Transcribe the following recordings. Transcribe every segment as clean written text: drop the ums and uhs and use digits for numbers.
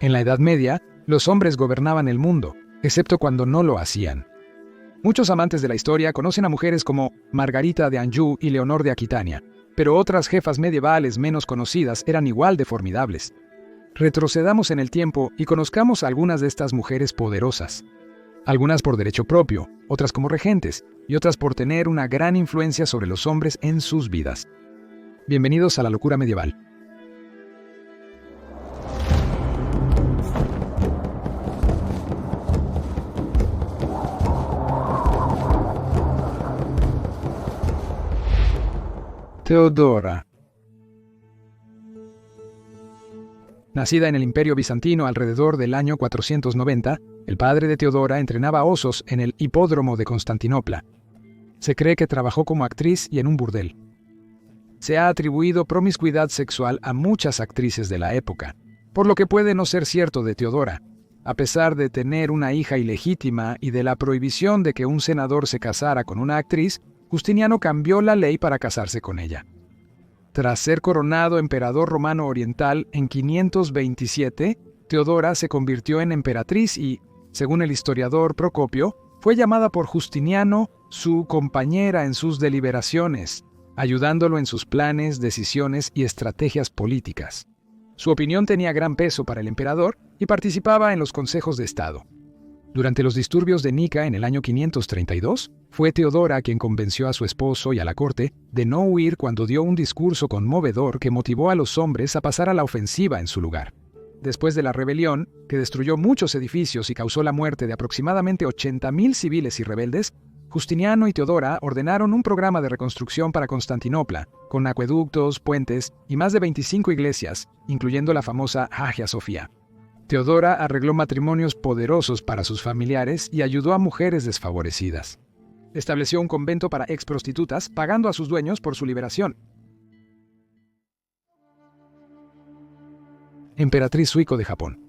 En la Edad Media, los hombres gobernaban el mundo, excepto cuando no lo hacían. Muchos amantes de la historia conocen a mujeres como Margarita de Anjou y Leonor de Aquitania, pero otras jefas medievales menos conocidas eran igual de formidables. Retrocedamos en el tiempo y conozcamos a algunas de estas mujeres poderosas. Algunas por derecho propio, otras como regentes, y otras por tener una gran influencia sobre los hombres en sus vidas. Bienvenidos a la locura medieval. Teodora. Nacida en el Imperio Bizantino alrededor del año 490, el padre de Teodora entrenaba osos en el hipódromo de Constantinopla. Se cree que trabajó como actriz y en un burdel. Se ha atribuido promiscuidad sexual a muchas actrices de la época, por lo que puede no ser cierto de Teodora. A pesar de tener una hija ilegítima y de la prohibición de que un senador se casara con una actriz, Justiniano cambió la ley para casarse con ella. Tras ser coronado emperador romano oriental en 527, Teodora se convirtió en emperatriz y, según el historiador Procopio, fue llamada por Justiniano su compañera en sus deliberaciones, ayudándolo en sus planes, decisiones y estrategias políticas. Su opinión tenía gran peso para el emperador y participaba en los consejos de Estado. Durante los disturbios de Nica en el año 532, fue Teodora quien convenció a su esposo y a la corte de no huir cuando dio un discurso conmovedor que motivó a los hombres a pasar a la ofensiva en su lugar. Después de la rebelión, que destruyó muchos edificios y causó la muerte de aproximadamente 80.000 civiles y rebeldes, Justiniano y Teodora ordenaron un programa de reconstrucción para Constantinopla, con acueductos, puentes y más de 25 iglesias, incluyendo la famosa Hagia Sofía. Teodora arregló matrimonios poderosos para sus familiares y ayudó a mujeres desfavorecidas. Estableció un convento para exprostitutas, pagando a sus dueños por su liberación. Emperatriz Suiko de Japón.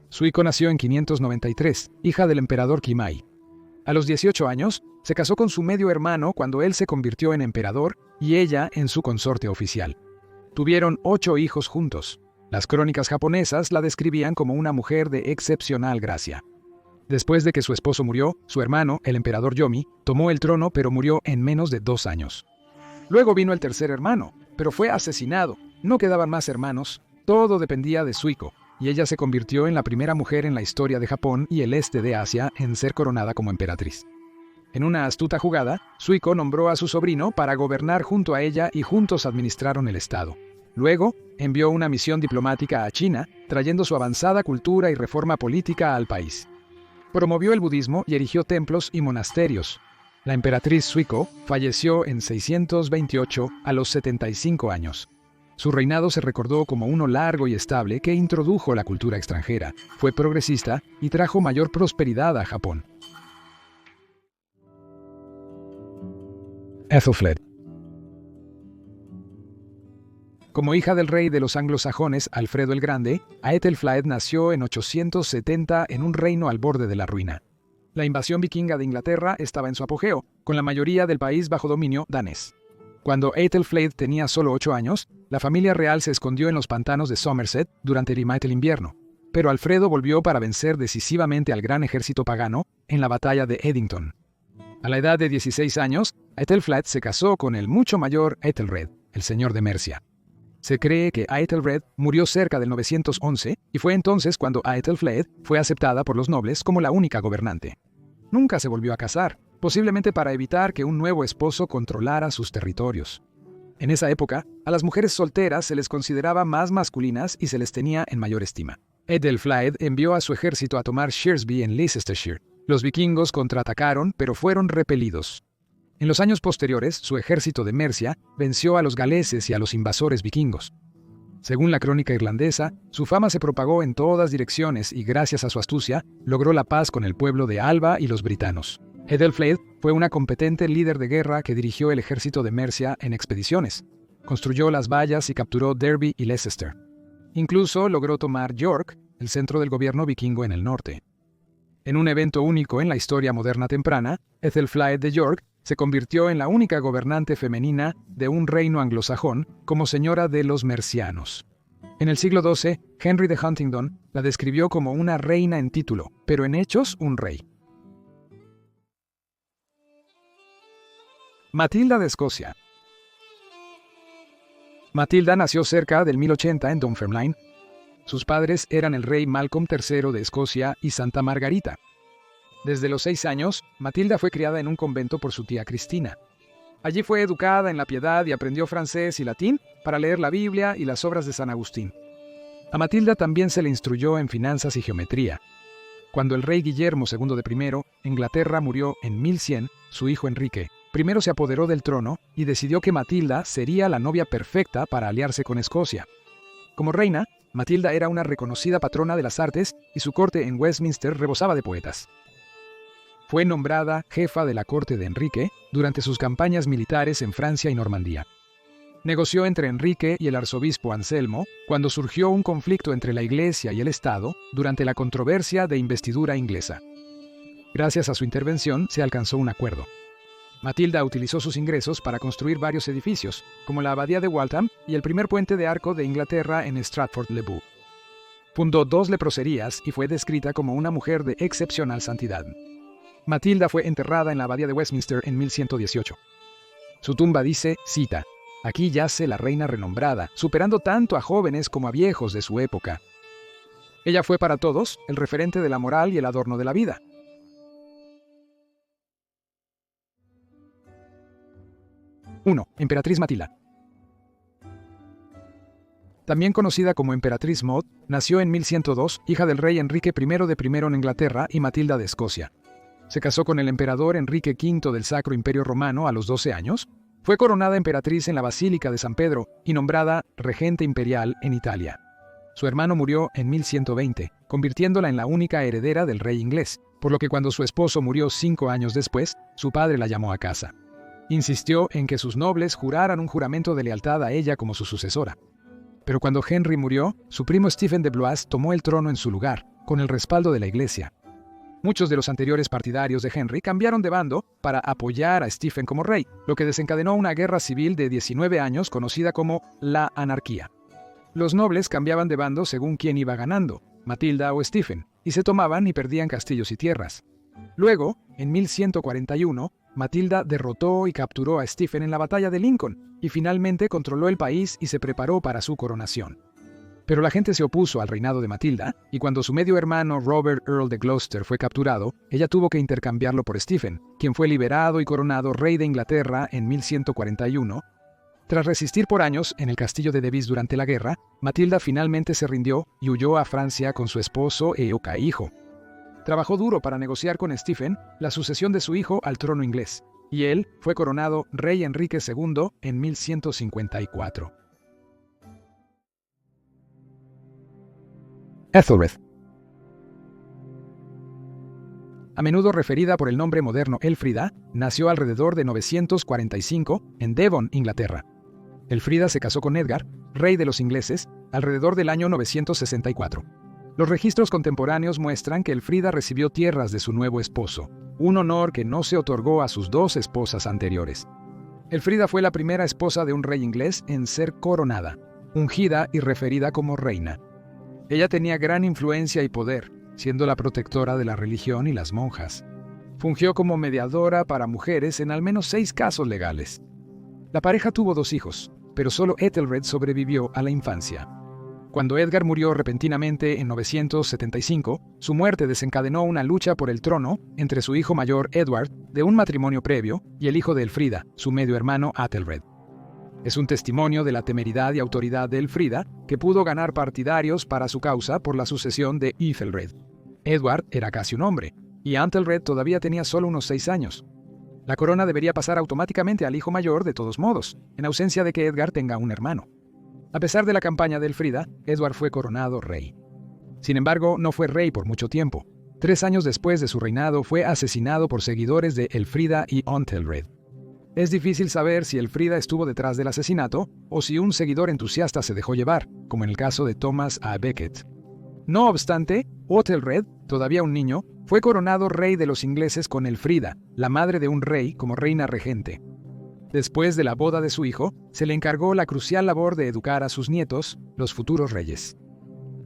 Suiko nació en 593, hija del emperador Kimai. A los 18 años, se casó con su medio hermano cuando él se convirtió en emperador y ella en su consorte oficial. Tuvieron 8 hijos juntos. Las crónicas japonesas la describían como una mujer de excepcional gracia. Después de que su esposo murió, su hermano, el emperador Yomi, tomó el trono pero murió en menos de 2 años. Luego vino el tercer hermano, pero fue asesinado. No quedaban más hermanos, todo dependía de Suiko, y ella se convirtió en la primera mujer en la historia de Japón y el este de Asia en ser coronada como emperatriz. En una astuta jugada, Suiko nombró a su sobrino para gobernar junto a ella y juntos administraron el estado. Luego, envió una misión diplomática a China, trayendo su avanzada cultura y reforma política al país. Promovió el budismo y erigió templos y monasterios. La emperatriz Suiko falleció en 628 a los 75 años. Su reinado se recordó como uno largo y estable que introdujo la cultura extranjera, fue progresista y trajo mayor prosperidad a Japón. Ethelflaed. Como hija del rey de los anglosajones Alfredo el Grande, Aethelflaed nació en 870 en un reino al borde de la ruina. La invasión vikinga de Inglaterra estaba en su apogeo, con la mayoría del país bajo dominio danés. Cuando Aethelflaed tenía solo 8 años, la familia real se escondió en los pantanos de Somerset durante el invierno, pero Alfredo volvió para vencer decisivamente al gran ejército pagano en la batalla de Edington. A la edad de 16 años, Aethelflaed se casó con el mucho mayor Aethelred, el señor de Mercia. Se cree que Aethelred murió cerca del 911 y fue entonces cuando Aethelflaed fue aceptada por los nobles como la única gobernante. Nunca se volvió a casar, posiblemente para evitar que un nuevo esposo controlara sus territorios. En esa época, a las mujeres solteras se les consideraba más masculinas y se les tenía en mayor estima. Aethelflaed envió a su ejército a tomar Shrewsbury en Leicestershire. Los vikingos contraatacaron, pero fueron repelidos. En los años posteriores, su ejército de Mercia venció a los galeses y a los invasores vikingos. Según la crónica irlandesa, su fama se propagó en todas direcciones y gracias a su astucia, logró la paz con el pueblo de Alba y los britanos. Aethelflaed fue una competente líder de guerra que dirigió el ejército de Mercia en expediciones. Construyó las vallas y capturó Derby y Leicester. Incluso logró tomar York, el centro del gobierno vikingo en el norte. En un evento único en la historia moderna temprana, Aethelflaed de York se convirtió en la única gobernante femenina de un reino anglosajón como señora de los mercianos. En el siglo XII, Henry de Huntingdon la describió como una reina en título, pero en hechos un rey. Matilda de Escocia. Matilda nació cerca del 1080 en Dunfermline. Sus padres eran el rey Malcolm III de Escocia y Santa Margarita. Desde los 6 años, Matilda fue criada en un convento por su tía Cristina. Allí fue educada en la piedad y aprendió francés y latín para leer la Biblia y las obras de San Agustín. A Matilda también se le instruyó en finanzas y geometría. Cuando el rey Guillermo II de I, Inglaterra, murió en 1100, su hijo Enrique I se apoderó del trono y decidió que Matilda sería la novia perfecta para aliarse con Escocia. Como reina, Matilda era una reconocida patrona de las artes y su corte en Westminster rebosaba de poetas. Fue nombrada jefa de la corte de Enrique durante sus campañas militares en Francia y Normandía. Negoció entre Enrique y el arzobispo Anselmo cuando surgió un conflicto entre la Iglesia y el Estado durante la controversia de investidura inglesa. Gracias a su intervención se alcanzó un acuerdo. Matilda utilizó sus ingresos para construir varios edificios, como la abadía de Waltham y el primer puente de arco de Inglaterra en Stratford-le-Bow. Fundó 2 leproserías y fue descrita como una mujer de excepcional santidad. Matilda fue enterrada en la abadía de Westminster en 1118. Su tumba dice, cita, «Aquí yace la reina renombrada, superando tanto a jóvenes como a viejos de su época». Ella fue para todos el referente de la moral y el adorno de la vida. Emperatriz Matilda. También conocida como Emperatriz Maud, nació en 1102, hija del rey Enrique I de Primero en Inglaterra y Matilda de Escocia. Se casó con el emperador Enrique V del Sacro Imperio Romano a los 12 años, fue coronada emperatriz en la Basílica de San Pedro y nombrada regente imperial en Italia. Su hermano murió en 1120, convirtiéndola en la única heredera del rey inglés, por lo que cuando su esposo murió 5 años después, su padre la llamó a casa. Insistió en que sus nobles juraran un juramento de lealtad a ella como su sucesora. Pero cuando Henry murió, su primo Stephen de Blois tomó el trono en su lugar, con el respaldo de la Iglesia. Muchos de los anteriores partidarios de Henry cambiaron de bando para apoyar a Stephen como rey, lo que desencadenó una guerra civil de 19 años conocida como la Anarquía. Los nobles cambiaban de bando según quién iba ganando, Matilda o Stephen, y se tomaban y perdían castillos y tierras. Luego, en 1141, Matilda derrotó y capturó a Stephen en la batalla de Lincoln, y finalmente controló el país y se preparó para su coronación. Pero la gente se opuso al reinado de Matilda, y cuando su medio hermano Robert Earl de Gloucester fue capturado, ella tuvo que intercambiarlo por Stephen, quien fue liberado y coronado rey de Inglaterra en 1141. Tras resistir por años en el castillo de Devizes durante la guerra, Matilda finalmente se rindió y huyó a Francia con su esposo e hijo. Trabajó duro para negociar con Stephen la sucesión de su hijo al trono inglés, y él fue coronado rey Enrique II en 1154. Ethelred. A menudo referida por el nombre moderno Elfrida, nació alrededor de 945 en Devon, Inglaterra. Elfrida se casó con Edgar, rey de los ingleses, alrededor del año 964. Los registros contemporáneos muestran que Elfrida recibió tierras de su nuevo esposo, un honor que no se otorgó a sus 2 esposas anteriores. Elfrida fue la primera esposa de un rey inglés en ser coronada, ungida y referida como reina. Ella tenía gran influencia y poder, siendo la protectora de la religión y las monjas. Fungió como mediadora para mujeres en al menos 6 casos legales. La pareja tuvo 2 hijos, pero solo Ethelred sobrevivió a la infancia. Cuando Edgar murió repentinamente en 975, su muerte desencadenó una lucha por el trono entre su hijo mayor Edward, de un matrimonio previo, y el hijo de Elfrida, su medio hermano Athelred. Es un testimonio de la temeridad y autoridad de Elfrida, que pudo ganar partidarios para su causa por la sucesión de Ethelred. Edward era casi un hombre, y Athelred todavía tenía solo unos 6 años. La corona debería pasar automáticamente al hijo mayor de todos modos, en ausencia de que Edgar tenga un hermano. A pesar de la campaña de Elfrida, Edward fue coronado rey. Sin embargo, no fue rey por mucho tiempo. 3 años después de su reinado fue asesinado por seguidores de Elfrida y Athelred. Es difícil saber si Elfrida estuvo detrás del asesinato o si un seguidor entusiasta se dejó llevar, como en el caso de Thomas A. Becket. No obstante, Athelred, todavía un niño, fue coronado rey de los ingleses con Elfrida, la madre de un rey, como reina regente. Después de la boda de su hijo, se le encargó la crucial labor de educar a sus nietos, los futuros reyes.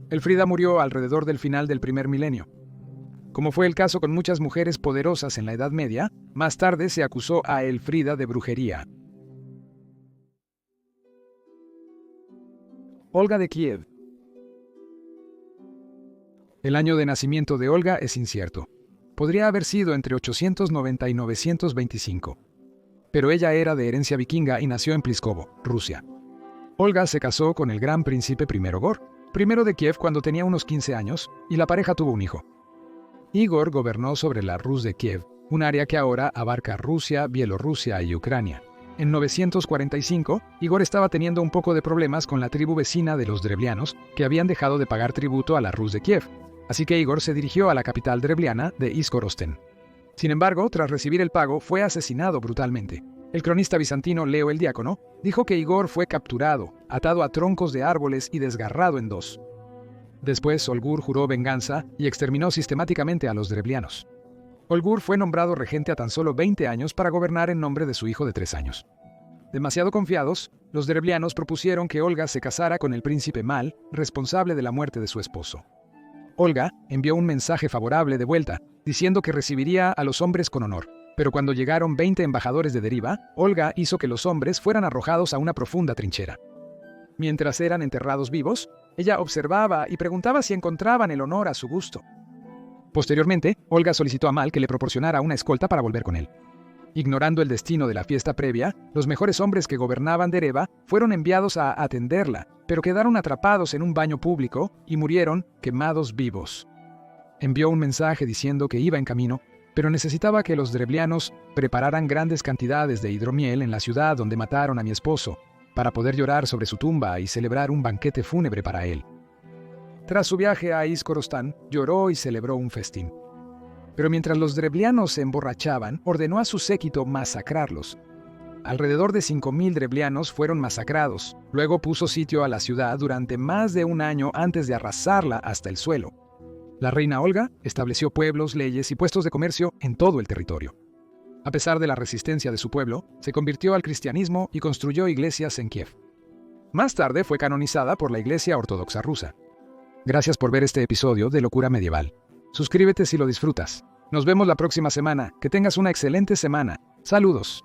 Elfrida murió alrededor del final del primer milenio. Como fue el caso con muchas mujeres poderosas en la Edad Media, más tarde se acusó a Elfrida de brujería. Olga de Kiev. El año de nacimiento de Olga es incierto. Podría haber sido entre 890 y 925. Pero ella era de herencia vikinga y nació en Pliskovo, Rusia. Olga se casó con el gran príncipe Igor I de Kiev cuando tenía unos 15 años, y la pareja tuvo un hijo. Igor gobernó sobre la Rus de Kiev, un área que ahora abarca Rusia, Bielorrusia y Ucrania. En 945, Igor estaba teniendo un poco de problemas con la tribu vecina de los Drevlianos, que habían dejado de pagar tributo a la Rus de Kiev, así que Igor se dirigió a la capital drevliana de Izkorosten. Sin embargo, tras recibir el pago, fue asesinado brutalmente. El cronista bizantino Leo el Diácono dijo que Igor fue capturado, atado a troncos de árboles y desgarrado en dos. Después, Olgur juró venganza y exterminó sistemáticamente a los drevlianos. Olgur fue nombrado regente a tan solo 20 años para gobernar en nombre de su hijo de 3 años. Demasiado confiados, los drevlianos propusieron que Olga se casara con el príncipe Mal, responsable de la muerte de su esposo. Olga envió un mensaje favorable de vuelta, diciendo que recibiría a los hombres con honor. Pero cuando llegaron 20 embajadores de deriva, Olga hizo que los hombres fueran arrojados a una profunda trinchera. Mientras eran enterrados vivos, ella observaba y preguntaba si encontraban el honor a su gusto. Posteriormente, Olga solicitó a Mal que le proporcionara una escolta para volver con él. Ignorando el destino de la fiesta previa, los mejores hombres que gobernaban Dereva fueron enviados a atenderla, pero quedaron atrapados en un baño público y murieron quemados vivos. Envió un mensaje diciendo que iba en camino, pero necesitaba que los drevlianos prepararan grandes cantidades de hidromiel en la ciudad donde mataron a mi esposo, para poder llorar sobre su tumba y celebrar un banquete fúnebre para él. Tras su viaje a Izkorostan, lloró y celebró un festín. Pero mientras los drevlianos se emborrachaban, ordenó a su séquito masacrarlos. Alrededor de 5.000 drevlianos fueron masacrados. Luego puso sitio a la ciudad durante más de un año antes de arrasarla hasta el suelo. La reina Olga estableció pueblos, leyes y puestos de comercio en todo el territorio. A pesar de la resistencia de su pueblo, se convirtió al cristianismo y construyó iglesias en Kiev. Más tarde fue canonizada por la Iglesia Ortodoxa rusa. Gracias por ver este episodio de Locura Medieval. Suscríbete si lo disfrutas. Nos vemos la próxima semana. Que tengas una excelente semana. Saludos.